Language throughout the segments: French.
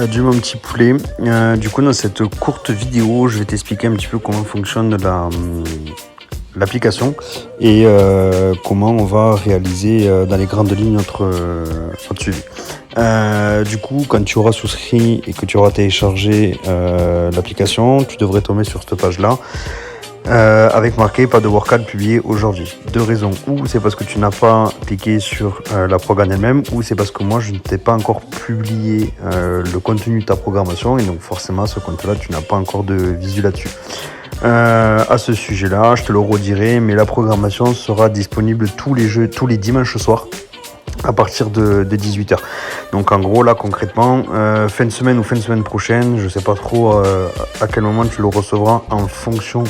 Adieu mon petit poulet. Du coup, dans cette courte vidéo, je vais t'expliquer un petit peu comment fonctionne l'application et comment on va réaliser dans les grandes lignes notre suivi. Du coup, quand tu auras souscrit et que tu auras téléchargé l'application, tu devrais tomber sur cette page-là. Avec marqué pas de workout publié aujourd'hui. Deux raisons. Ou c'est parce que tu n'as pas cliqué sur la programme elle-même, ou c'est parce que moi je ne t'ai pas encore publié le contenu de ta programmation, et donc forcément ce compte-là tu n'as pas encore de visu là-dessus. À ce sujet-là, je te le redirai, mais la programmation sera disponible tous les dimanches soirs à partir de 18h. Donc en gros là concrètement, fin de semaine ou fin de semaine prochaine, je sais pas trop à quel moment tu le recevras en fonction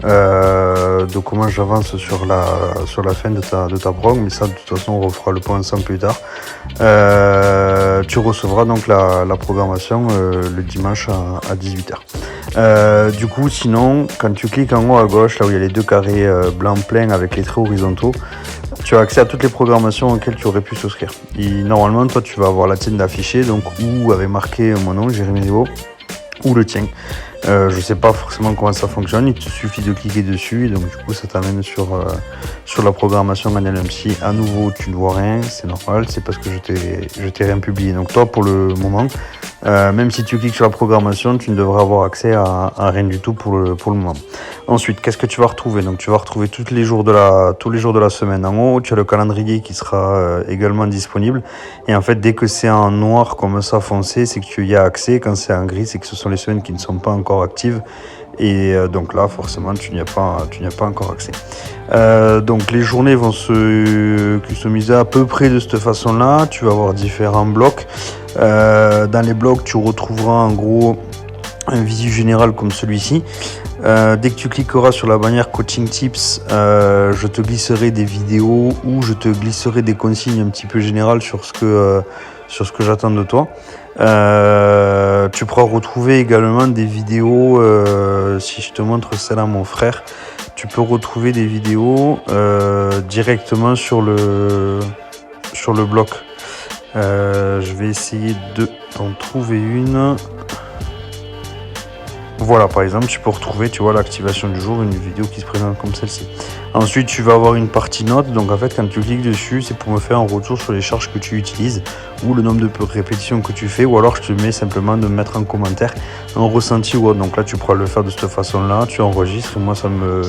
de comment j'avance sur la fin de ta prog, mais ça de toute façon on refera le point ensemble plus tard. Tu recevras donc la programmation le dimanche à 18h. Du coup sinon quand tu cliques en haut à gauche, là où il y a les deux carrés blanc plein avec les traits horizontaux, tu as accès à toutes les programmations auxquelles tu aurais pu souscrire. Et normalement toi tu vas avoir la tienne d'afficher, donc où avait marqué mon nom, Jérémy Rivaud, ou le tien. Je sais pas forcément comment ça fonctionne, il te suffit de cliquer dessus et donc du coup ça t'amène sur la programmation manuelle. Même si à nouveau tu ne vois rien, c'est normal, c'est parce que je t'ai rien publié. Donc toi pour le moment, même si tu cliques sur la programmation, tu ne devrais avoir accès à rien du tout pour le moment. Ensuite, qu'est-ce que tu vas retrouver? Donc tu vas retrouver tous les jours de la semaine. En haut, tu as le calendrier qui sera également disponible. Et en fait, dès que c'est en noir comme ça foncé, c'est que tu y as accès. Quand c'est en gris, c'est que ce sont les semaines qui ne sont pas encore actives. Et donc là, forcément, tu n'y as pas encore accès. Donc les journées vont se customiser à peu près de cette façon-là. Tu vas avoir différents blocs. Dans les blocs, tu retrouveras en gros un visu général comme celui-ci. Dès que tu cliqueras sur la bannière coaching tips, je te glisserai des vidéos ou je te glisserai des consignes un petit peu générales sur ce que j'attends de toi. Tu pourras retrouver également des vidéos, si je te montre celle à mon frère, tu peux retrouver des vidéos directement sur le bloc. Je vais essayer d'en trouver une. Voilà, par exemple, tu peux retrouver, tu vois, l'activation du jour, une vidéo qui se présente comme celle-ci. Ensuite, tu vas avoir une partie notes. Donc, en fait, quand tu cliques dessus, c'est pour me faire un retour sur les charges que tu utilises ou le nombre de répétitions que tu fais. Ou alors, je te mets simplement de mettre en commentaire un ressenti ou autre. Donc là, tu pourras le faire de cette façon-là. Tu enregistres et moi, ça me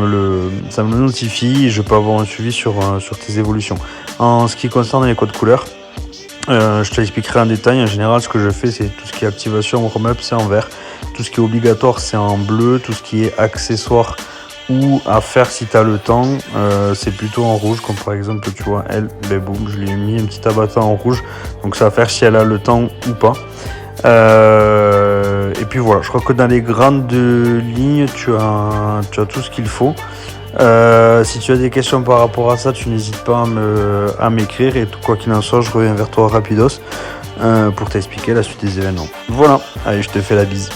le notifie et je peux avoir un suivi sur tes évolutions. En ce qui concerne les codes couleurs, je te l'expliquerai en détail. En général, ce que je fais, c'est tout ce qui est activation, warm-up, c'est en vert. Tout ce qui est obligatoire, c'est en bleu. Tout ce qui est accessoire ou à faire si tu as le temps, c'est plutôt en rouge. Comme par exemple, tu vois, elle, ben boum, je lui ai mis un petit avatar en rouge. Donc ça va faire si elle a le temps ou pas. Et puis voilà, je crois que dans les grandes lignes, tu as tout ce qu'il faut. Si tu as des questions par rapport à ça, tu n'hésites pas à m'écrire et quoi qu'il en soit, je reviens vers toi rapidos pour t'expliquer la suite des événements. Voilà, allez, je te fais la bise.